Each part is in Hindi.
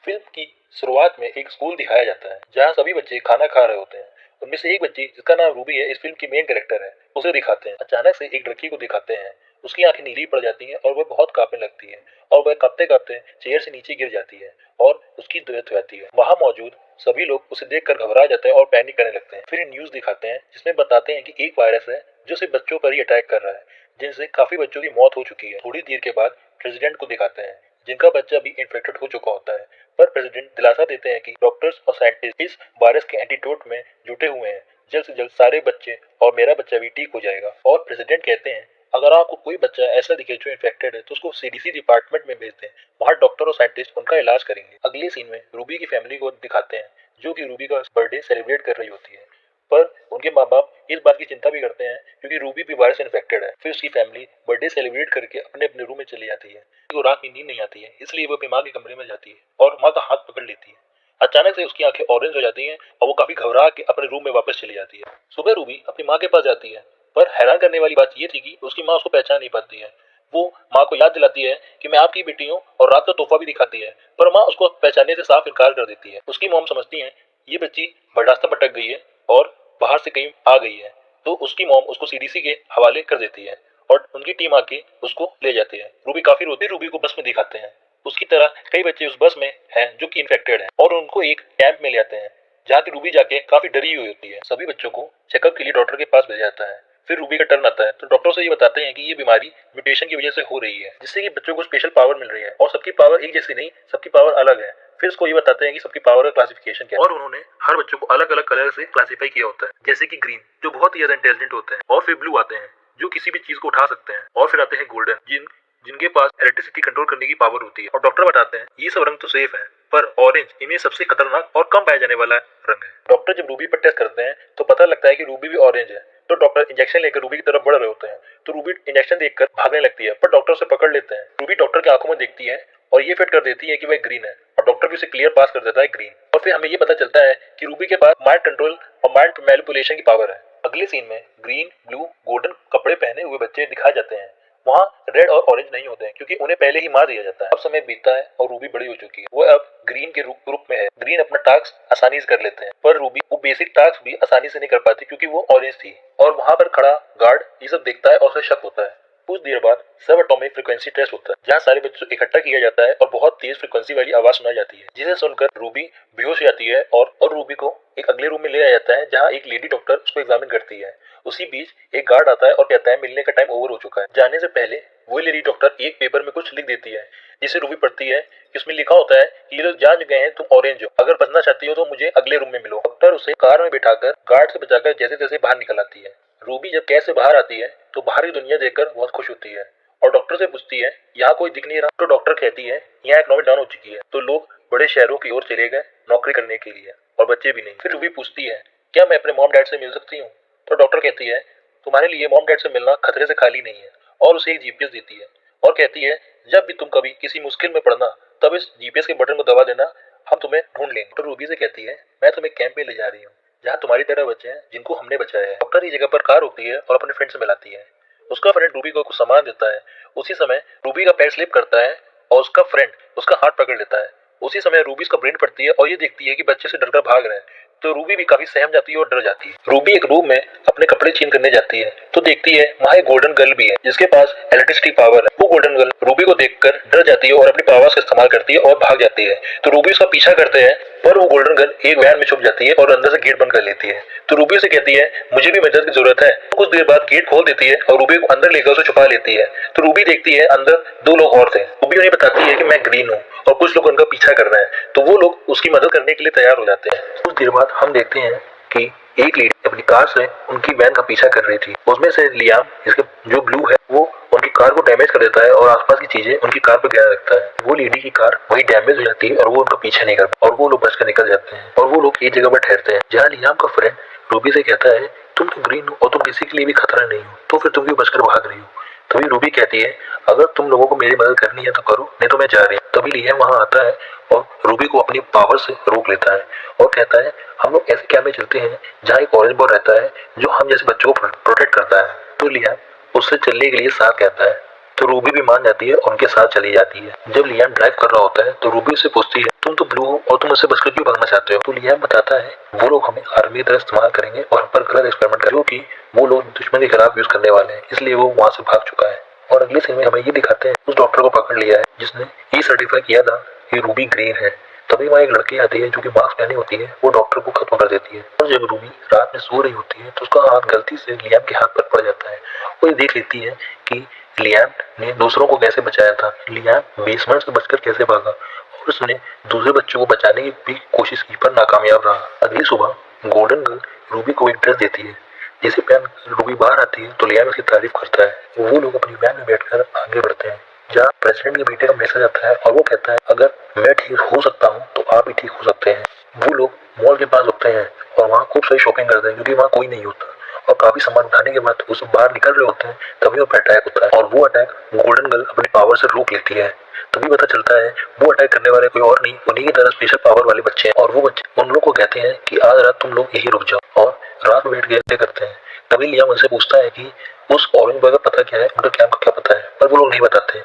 फिल्म की शुरुआत में एक स्कूल दिखाया जाता है जहाँ सभी बच्चे खाना खा रहे होते हैं। उनमें से एक बच्ची जिसका नाम रूबी है, इस फिल्म की मेन कैरेक्टर है, उसे दिखाते हैं। अचानक से एक लड़की को दिखाते हैं, उसकी आंखें नीली पड़ जाती हैं और वह बहुत कांपने लगती है और वह कांपते कांपते चेयर से नीचे गिर जाती है और उसकी डेथ हो जाती है। वहाँ मौजूद सभी लोग उसे देखकर घबरा जाते हैं और पैनिक करने लगते हैं। फिर न्यूज दिखाते हैं जिसमें बताते हैं कि एक वायरस है जो सिर्फ बच्चों पर ही अटैक कर रहा है, जिनसे काफी बच्चों की मौत हो चुकी है। थोड़ी देर के बाद प्रेसिडेंट को दिखाते हैं जिनका बच्चा भी इन्फेक्टेड हो चुका होता है, पर प्रेसिडेंट दिलासा देते हैं कि डॉक्टर्स और साइंटिस्ट इस वायरस के एंटीडोट में जुटे हुए हैं, जल्द से जल्द सारे बच्चे और मेरा बच्चा भी ठीक हो जाएगा। और प्रेसिडेंट कहते हैं अगर आपको कोई बच्चा ऐसा दिखे जो इन्फेक्टेड है तो उसको सीडीसी डिपार्टमेंट में भेज दें, वहाँ डॉक्टर और साइंटिस्ट उनका इलाज करेंगे। अगले सीन में रूबी की फैमिली को दिखाते हैं जो कि रूबी का बर्थडे सेलिब्रेट कर रही होती है, पर उनके माँ बाप इस बात की चिंता भी करते हैं क्योंकि रूबी भी वायरस इन्फेक्टेड है। फिर उसकी फैमिली बर्थडे सेलिब्रेट करके अपने अपने रूम में चली जाती है। वो रात में नींद नहीं आती है, इसलिए वो अपनी माँ के कमरे में जाती है और माँ का हाथ पकड़ लेती है। अचानक से उसकी आंखें ऑरेंज हो जाती हैं और वो काफी घबरा के अपने रूम में वापस चली जाती है। सुबह रूबी अपनी माँ के पास जाती है, पर हैरान करने वाली बात ये थी कि उसकी माँ उसको पहचान नहीं पाती है। वो माँ को याद दिलाती है कि मैं आपकी बेटी हूँ और रात का तोहफा भी दिखाती है, पर माँ उसको पहचानने से साफ इनकार कर देती है। उसकी मॉम समझती है ये बच्ची रास्ता भटक गई है और बाहर से कहीं आ गई है, तो उसकी मॉम उसको सीडीसी के हवाले कर देती है और उनकी टीम आके उसको ले जाती है। रूबी काफी रोती, रूबी को बस में दिखाते हैं। उसकी तरह कई बच्चे उस बस में हैं जो कि इन्फेक्टेड हैं और उनको एक कैंप में ले आते हैं जहाँ की रूबी जाके काफी डरी हुई होती है। सभी बच्चों को चेकअप के लिए डॉक्टर के पास भेजा जाता है। फिर रूबी का टर्न आता है तो डॉक्टर से ये बताते हैं कि ये बीमारी म्यूटेशन की वजह से हो रही है, जिससे कि बच्चों को स्पेशल पावर मिल रही है और सबकी पावर एक जैसी नहीं, सबकी पावर अलग है। फिर उसको ये बताते हैं कि सबकी पावर का क्लासिफिकेशन क्या है और उन्होंने हर बच्चों को अलग अलग कलर से क्लासिफाई किया होता है, जैसे कि ग्रीन जो बहुत ही ज्यादा इंटेलिजेंट होते हैं, और फिर ब्लू आते हैं जो किसी भी चीज को उठा सकते हैं, और फिर आते हैं गोल्डन जिनके पास इलेक्ट्रिसिटी कंट्रोल करने की पावर होती है। और डॉक्टर बताते हैं ये सब रंग तो सेफ है, पर ऑरेंज इनमें सबसे खतरनाक और कम पाया जाने वाला रंग है। डॉक्टर जब रूबी पर टेस्ट करते हैं तो पता लगता है कि रूबी भी ऑरेंज है, तो डॉक्टर इंजेक्शन लेकर रूबी की तरफ बढ़ रहे होते हैं, तो रूबी इंजेक्शन देखकर भागने लगती है, पर डॉक्टर उसे पकड़ लेते हैं। रूबी डॉक्टर की आंखों में देखती है और ये फिट कर देती है कि वह ग्रीन है, और डॉक्टर भी उसे क्लियर पास कर देता है ग्रीन। और फिर हमें ये पता चलता है कि रूबी के पास माइंड कंट्रोल और माइंड मैनिपुलेशन की पावर है। अगले सीन में ग्रीन, ब्लू, गोल्डन कपड़े पहने हुए बच्चे दिखाए जाते हैं। वहाँ रेड और ऑरेंज नहीं होते हैं क्योंकि उन्हें पहले ही मार दिया जाता है। अब समय बीतता है और रूबी बड़ी हो चुकी है, वो अब ग्रीन के ग्रुप में है। ग्रीन अपना टास्क आसानी से कर लेते हैं, पर रूबी वो बेसिक टास्क भी आसानी से नहीं कर पाती क्योंकि वो ऑरेंज थी। और वहाँ पर खड़ा गार्ड ये सब देखता है और उसे शक होता है। कुछ देर बाद सब एटॉमिक फ्रीक्वेंसी टेस्ट होता है जहाँ सारे बच्चों को इकट्ठा किया जाता है और बहुत तेज फ्रीक्वेंसी वाली आवाज सुनाई जाती है, जिसे सुनकर रूबी बेहोश हो जाती है और रूबी को एक अगले रूम में ले आया जाता है जहाँ एक लेडी डॉक्टर उसको एग्जामिन करती है। उसी बीच एक गार्ड आता है और कहता है मिलने का टाइम ओवर हो चुका है। जाने से पहले वो लेडी डॉक्टर एक पेपर में कुछ लिख देती है जिसे रूबी पढ़ती है। इसमें लिखा होता है कि ये लोग जान चुके हैं तुम ऑरेंज हो, अगर बचना चाहती हो तो मुझे अगले रूम में मिलो। डॉक्टर उसे कार में बिठाकर गार्ड से बचाकर जैसे तैसे बाहर निकल आती है। रूबी जब कैद से बाहर आती है तो बाहर की दुनिया देखकर बहुत खुश होती है और डॉक्टर से पूछती है यहाँ कोई दिख नहीं रहा, तो डॉक्टर कहती है यहाँ इकोनॉमी डाउन हो चुकी है, तो लोग बड़े शहरों की ओर चले गए नौकरी करने के लिए और बच्चे भी नहीं। फिर रूबी पूछती है क्या मैं अपने मॉम डैड से मिल सकती हूँ, तो डॉक्टर कहती है तुम्हारे लिए मॉम डैड से मिलना खतरे से खाली नहीं है, और उसे एक जीपीएस देती है और कहती है जब भी तुम कभी किसी मुश्किल में पड़ना तब इस जीपीएस के बटन को दबा देना, हम तुम्हें ढूंढ लेंगे। तो रूबी से कहती है मैं तुम्हें कैंप में ले जा रही हूँ जहाँ तुम्हारी तरह बच्चे हैं जिनको हमने बचाया है। डॉक्टर इस जगह पर कार होती है और अपने फ्रेंड से मिलाती है। उसका फ्रेंड रूबी को कुछ सामान देता है। उसी समय रूबी का पैर स्लिप करता है और उसका फ्रेंड उसका हाथ पकड़ लेता है। उसी समय रूबी उसका ब्रेन पड़ती है और ये देखती है कि बच्चे से डरकर भाग रहे हैं, तो रूबी भी काफी सहम जाती है और डर जाती है। रूबी एक रूम में अपने कपड़े चेंज करने जाती है तो देखती है वहाँ एक गोल्डन गर्ल भी है जिसके पास इलेक्ट्रिसिटी पावर है। वो गोल्डन गर्ल रूबी को देखकर डर जाती है और अपनी पावर्स का इस्तेमाल करती है और भाग जाती है, तो रूबी उसका पीछा करते हैं, पर वो गोल्डन गर्ल एक वैन में छुप जाती है और अंदर से गेट बंद कर लेती है। तो रूबी से कहती है मुझे भी मदद की जरूरत है। कुछ देर बाद गेट खोल देती है और रूबी को अंदर लेकर उसे छुपा लेती है। तो रूबी देखती है अंदर दो लोग और थे। रूबी उन्हें बताती है कि मैं ग्रीन हूँ और कुछ लोग उनका पीछा कर रहे हैं, तो वो लोग उसकी मदद करने के लिए तैयार हो जाते हैं। कुछ देर बाद हम देखते हैं कि एक लेडी अपनी कार से उनकी वैन का पीछा कर रही थी। उसमें से लियाम जिसके जो ब्लू है वो उनकी कार को डैमेज कर देता है और आसपास की चीजें उनकी कार पर गिरा रखता है। वो लेडी की कार वही डैमेज हो जाती है और वो उनका पीछा नहीं करता और वो लोग बचकर निकल जाते हैं और वो लोग एक जगह पर ठहरते हैं जहाँ लियाम का फ्रेंड रूबी से कहता है तुम तो ग्रीन हो और तुम किसी के लिए भी खतरा नहीं हो, तो फिर तुम क्यों बचकर भाग रही हो। तभी रूबी कहती है अगर तुम लोगों को मेरी मदद करनी है तो करो, नहीं तो मैं जा रही हूँ। तभी लियाम वहाँ आता है और रूबी को अपनी पावर से रोक लेता है और कहता है हम लोग ऐसे कैंप में चलते हैं जहाँ एक ऑरेंज बॉय रहता है जो हम जैसे बच्चों को प्रोटेक्ट करता है। तो लियाम उससे चलने के लिए साथ कहता है, तो रूबी भी मान जाती है और उनके साथ चली जाती है। जब लियाम ड्राइव कर रहा होता है तो रूबी उससे पूछती है तुम तो ब्लू और तुम उससे बचकर क्यों भागना चाहते हो? तो लियाम बताता है वो लोग हमें आर्मी की तरह इस्तेमाल करेंगे और हम पर गलत एक्सपेरिमेंट करेंगे, क्योंकि वो लोग दुश्मन के खिलाफ यूज करने वाले हैं, इसलिए वो वहाँ से भाग चुका है। और अगले सीन में हमें ये दिखाते हैं उस डॉक्टर को पकड़ लिया है जिसने ये सर्टिफाई किया था कि रूबी ग्रीन है। तभी वहाँ एक लड़की आती है जो कि मास्क पहनी होती है, वो डॉक्टर को खत्म कर देती है। और जब रूबी रात में सो रही होती है तो उसका हाथ गलती से लियाम के हाथ पर पड़ जाता है। वो ये देख लेती है कि लियाम ने दूसरों को कैसे बचाया था, लियाम बेसमेंट से बचकर कैसे भागा और उसने दूसरे बच्चों को बचाने की भी कोशिश की पर नाकामयाब रहा। अगली सुबह गोल्डन गर्ल रूबी को एक ड्रेस देती है। जैसे पहन रूबी बाहर आती है तो लियाम उसकी तारीफ करता है। वो लोग अपनी वैन में बैठकर आगे बढ़ते हैं जहाँ प्रेसिडेंट के बेटे का मैसेज आता है और वो कहता है अगर मैं ठीक हो सकता हूँ तो आप भी ठीक हो सकते हैं। वो लोग मॉल के पास रुकते हैं और वहाँ खूब सारी शॉपिंग करते हैं क्योंकि वहाँ कोई नहीं होता। और काफी सामान उठाने के बाद वो सब बाहर निकल रहे होते हैं तभी वहाँ पर अटैक होता है और वो अटैक गोल्डन गर्ल अपनी पावर से रोक लेती है। तभी पता चलता है वो अटैक करने वाले कोई और नहीं, उन्हीं की तरह स्पेशल पावर वाले बच्चे हैं। और वो बच्चे उन लोगों को कहते हैं कि आज रात तुम लोग यही रुक जाओ और रात में बैठ के ऐसे करते हैं। तभी लियाम उनसे पूछता है कि उस ऑरेंज बॉय का पता क्या है, उनका कैंप का क्या पता है, पर वो लोग नहीं बताते।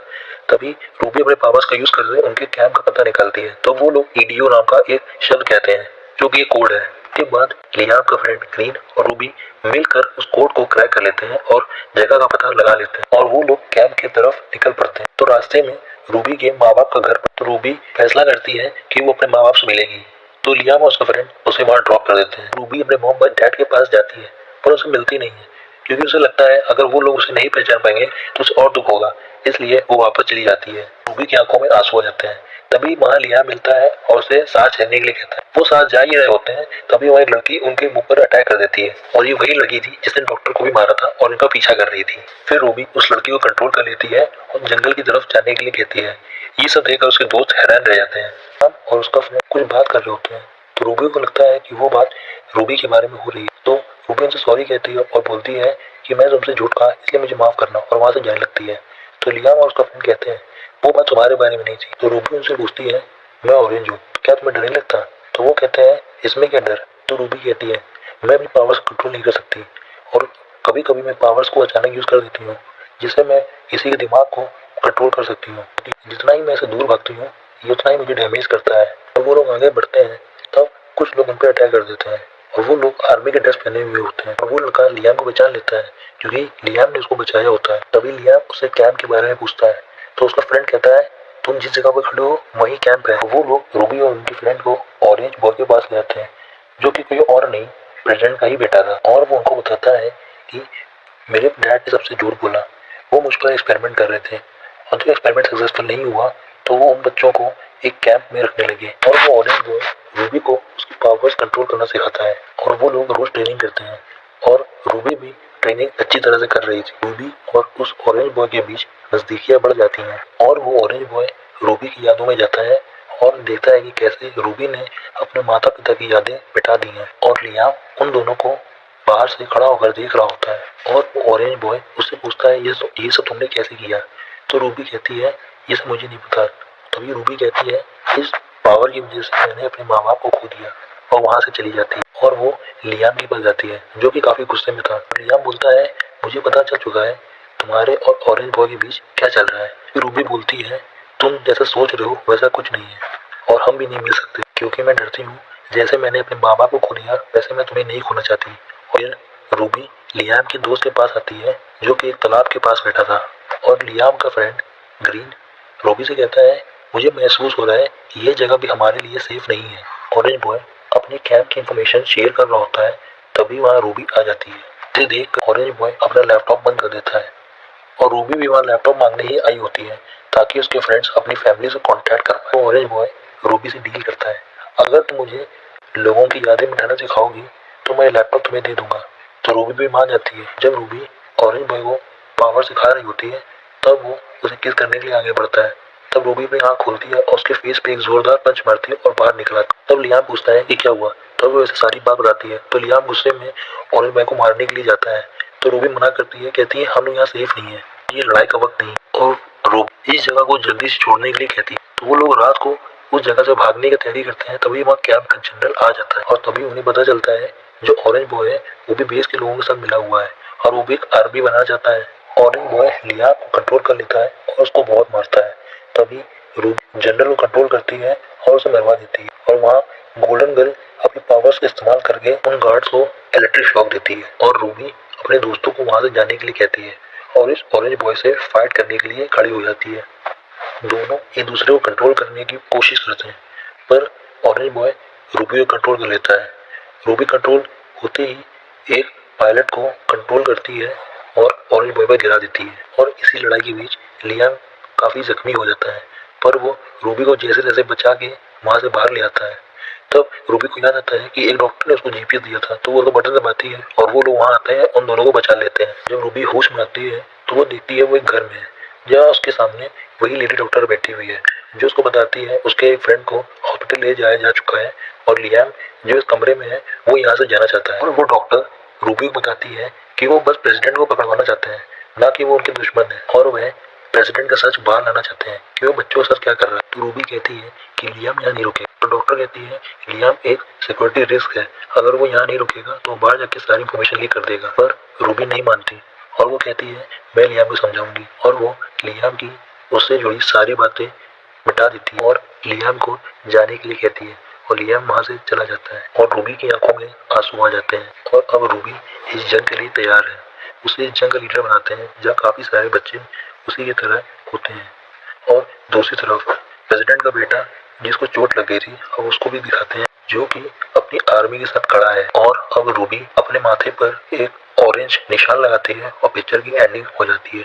तभी रूबी अपने पावर्स का यूज करके उनके कैंप का पता निकालती है तो वो लोग ईडीओ नाम का एक शब्द कहते हैं जो कि कोड है। के बाद लियाम का फ्रेंड ग्रीन और रूबी मिलकर उस कोड को क्रैक कर लेते हैं और जगह का पता लगा लेते हैं और वो लोग कैंप की तरफ निकल पड़ते हैं। तो रास्ते में रूबी के माँ बाप का घर पर, तो रूबी फैसला करती है कि वो अपने माँ बाप से मिलेगी। तो लियाम और उसका फ्रेंड उसे वहाँ ड्रॉप कर देते हैं। रूबी अपने मॉम और डैड के पास जाती है पर उसे मिलती नहीं है क्योंकि उसे लगता है अगर वो लोग उसे नहीं पहचान पाएंगे तो उसे और दुख होगा, इसलिए वो वापस चली जाती है। रूबी की आंखों में आंसू आ जाते हैं। तभी वहाँ लियाम मिलता है और उसे सांस लेने के लिए कहता है। वो सांस जा ही रहे होते हैं तभी वहाँ एक लड़की उनके मुंह पर अटैक कर देती है और ये वही लड़की थी जिसने डॉक्टर को भी मारा था और इनका पीछा कर रही थी। फिर रूबी उस लड़की को कंट्रोल कर लेती है और जंगल की तरफ जाने के लिए कहती है। ये सब देखकर उसके दोस्त हैरान रह जाते हैं और उसका फ्रेंड कुछ बात कर रहे होते हैं तो रूबी को लगता है कि वो बात रूबी के बारे में हो रही है। तो रूबी उनसे सॉरी कहती है और बोलती है कि मैं तुमसे झूठ कहा इसलिए मुझे माफ करना, और वहाँ से जाने लगती है। तो लियाम और उसका फ्रेंड कहते हैं वो बात तुम्हारे बारे में नहीं थी। तो रूबी उनसे पूछती है मैं ऑरेंज हूँ, क्या तुम्हें डर नहीं लगता? तो वो कहते हैं इसमें क्या डर। तो रूबी कहती है मैं अपनी पावर्स कंट्रोल नहीं कर सकती और कभी कभी मैं पावर्स को अचानक यूज कर देती हूँ जिससे मैं किसी के दिमाग को कंट्रोल कर सकती हूँ। जितना ही मैं इसे दूर भागती हूँ ये उतना ही मुझे डैमेज करता है। और वो लोग आगे बढ़ते हैं तब कुछ लोग उन पर अटैक कर देते हैं और वो लोग आर्मी के ड्रेस पहने हुए होते हैं और वो लड़का लियाम को बचा लेता है क्योंकि लियाम ने उसको बचाया होता है। तभी लियाम उससे कैंप के बारे में पूछता है तो उसका फ्रेंड कहता है तुम जिस जगह पर खड़े हो वही कैंप है। वो लोग रूबी और उनके फ्रेंड को ऑरेंज बॉय के पास ले जाते हैं जो कि कोई और नहीं प्रेसिडेंट का ही बेटा था। और वो उनको बताता है कि मेरे डैड ने सबसे झूठ बोला, वो मुझ पर एक्सपेरिमेंट कर रहे थे और जब एक्सपेरिमेंट सक्सेसफुल नहीं हुआ तो वो उन बच्चों को एक कैंप में रखने लगे। और वो ऑरेंज बॉय रूबी को उसकी पावर्स कंट्रोल करना सिखाता है और वो लोग रोज ट्रेनिंग करते हैं और रूबी भी ट्रेनिंग अच्छी तरह से कर रही थी। रूबी और उस ऑरेंज बॉय के बीच नजदीकियां बढ़ जाती हैं और वो ऑरेंज बॉय रूबी की यादों में जाता है और देखता है कि कैसे रूबी ने अपने माता पिता की यादें मिटा दी हैं। और लियाम उन दोनों को बाहर से खड़ा होकर देख रहा होता है और वो ऑरेंज बॉय उससे पूछता है ये सब तुमने कैसे किया? तो रूबी कहती है ये सब मुझे नहीं पता। तभी रूबी कहती है इस पावर की वजह से मैंने अपने माँ बाप को खो दिया, और वहाँ से चली जाती है और वो लियाम के पास जाती है जो कि काफी गुस्से में था। लियाम बोलता है मुझे पता चल चुका है तुम्हारे और ऑरेंज बॉय के बीच क्या चल रहा है। फिर रूबी बोलती है तुम जैसा सोच रहे हो वैसा कुछ नहीं है और हम भी नहीं मिल सकते क्योंकि मैं डरती हूँ जैसे मैंने अपने माँ बाप को खो दिया वैसे मैं तुम्हें नहीं खोना चाहती। फिर रूबी लियाम के दोस्त के पास आती है जो कि एक तालाब के पास बैठा था और लियाम का फ्रेंड ग्रीन रूबी से कहता है मुझे महसूस हो रहा है कि यह जगह भी हमारे लिए सेफ नहीं है। ऑरेंज बॉय अपने कैंप की इंफॉर्मेशन शेयर कर रहा होता है तभी वहाँ रूबी आ जाती है। इसे देख ऑरेंज बॉय अपना लैपटॉप बंद कर देता है और रूबी भी वहाँ लैपटॉप मांगने ही आई होती है ताकि उसके फ्रेंड्स अपनी फैमिली से कांटेक्ट कर पाए। तो ऑरेंज बॉय रूबी से डील करता है अगर तुम मुझे लोगों की यादें मिटाना सिखाओगी तो मैं लैपटॉप तुम्हें दे दूंगा। तो रूबी भी मान जाती है। जब रूबी ऑरेंज बॉय को पावर सिखा रही होती है तब वो उसे किस करने के लिए आगे बढ़ता है। तब रूबी अपनी आँख खोलती है और उसके फेस पे एक जोरदार पंच मारती है और बाहर निकल आती है। तब लियाम पूछता है कि क्या हुआ, तब वो ऐसे सारी बात बताती है। तो लियाम गुस्से में ऑरेंज बॉय को मारने के लिए जाता है तो रूबी मना करती है, कहती है हम लोग यहाँ सेफ नहीं है, ये लड़ाई का वक्त नहीं। और रूबी इस जगह को जल्दी से छोड़ने के लिए कहती है। तो वो लोग रात को उस जगह से भागने की तैयारी करते हैं तभी वहाँ कैंप का जनरल आ जाता है और तभी उन्हें पता चलता है जो ऑरेंज बॉय है वो भी बेस के लोगों के साथ मिला हुआ है और वो भी एक आर्मी बनना चाहता है। ऑरेंज बॉय लियाम को कंट्रोल कर लेता है और उसको बहुत मारता है। तभी रूबी जनरल को कंट्रोल करती है और उसे मरवा देती है और और वहाँ गोल्डन गर्ल अपनी पावर्स का इस्तेमाल करके उन गार्ड्स को इलेक्ट्रिक शॉक देती है और रूबी अपने दोस्तों को वहाँ से जाने के लिए कहती है और इस ऑरेंज बॉय से फाइट करने के लिए खड़ी हो जाती है। दोनों एक दूसरे को कंट्रोल करने की कोशिश करते हैं, पर ऑरेंज बॉय रूबी को कंट्रोल कर लेता है। रूबी कंट्रोल होते ही एक पायलट को कंट्रोल करती है और ऑरेंज बॉय पर गिरा देती है और इसी लड़ाई के बीच लियाम काफ़ी जख्मी हो जाता है, पर वो रूबी को जैसे तैसे बचा के वहाँ से बाहर ले आता है। तब रूबी को याद आता है कि एक डॉक्टर ने उसको जीपीएस दिया था, तो वो तो बटन दबाती है और वो लोग वहाँ आते हैं, उन दोनों को बचा लेते हैं। जब रूबी होश में आती है तो वो देखती है वो एक घर में है, जहाँ उसके सामने वही लेडी डॉक्टर बैठी हुई है जो उसको बताती है उसके एक फ्रेंड को हॉस्पिटल ले जाया जा चुका है और लियाम जो इस कमरे में है वो यहाँ से जाना चाहता है। और वो डॉक्टर रूबी को बताती है कि वो बस प्रेसिडेंट को पकड़वाना चाहते हैं, ना कि वो उनके दुश्मन है, और वह प्रेसिडेंट का सच बाहर लाना चाहते हैं कि वो बच्चों के साथ क्या कर रहा है। तो रूबी कहती है कि लियाम यहाँ नहीं रुकेगा, तो डॉक्टर कहती है लियाम एक सिक्योरिटी रिस्क है, अगर वो यहाँ नहीं रुकेगा तो बाहर जाके सारी इन्फॉर्मेशन लीक कर देगा। पर रूबी नहीं मानती और वो कहती है मैं लियाम को समझाऊंगी, और वो लियाम की उससे जुड़ी सारी बातें मिटा देती है और लियाम को जाने के लिए कहती है और लियाम वहाँ से चला जाता है और रूबी की आंखों में आंसू आ जाते हैं। और अब रूबी इस जंग के लिए तैयार है, उसे इस जंग का लीडर बनाते हैं जहाँ काफ़ी सारे बच्चे उसी की तरह होते हैं। और दूसरी तरफ प्रेसिडेंट का बेटा जिसको चोट लग गई थी अब उसको भी दिखाते हैं जो कि अपनी आर्मी के साथ खड़ा है। और अब रूबी अपने माथे पर एक ऑरेंज निशान लगाती है और पिक्चर की एंडिंग हो जाती है।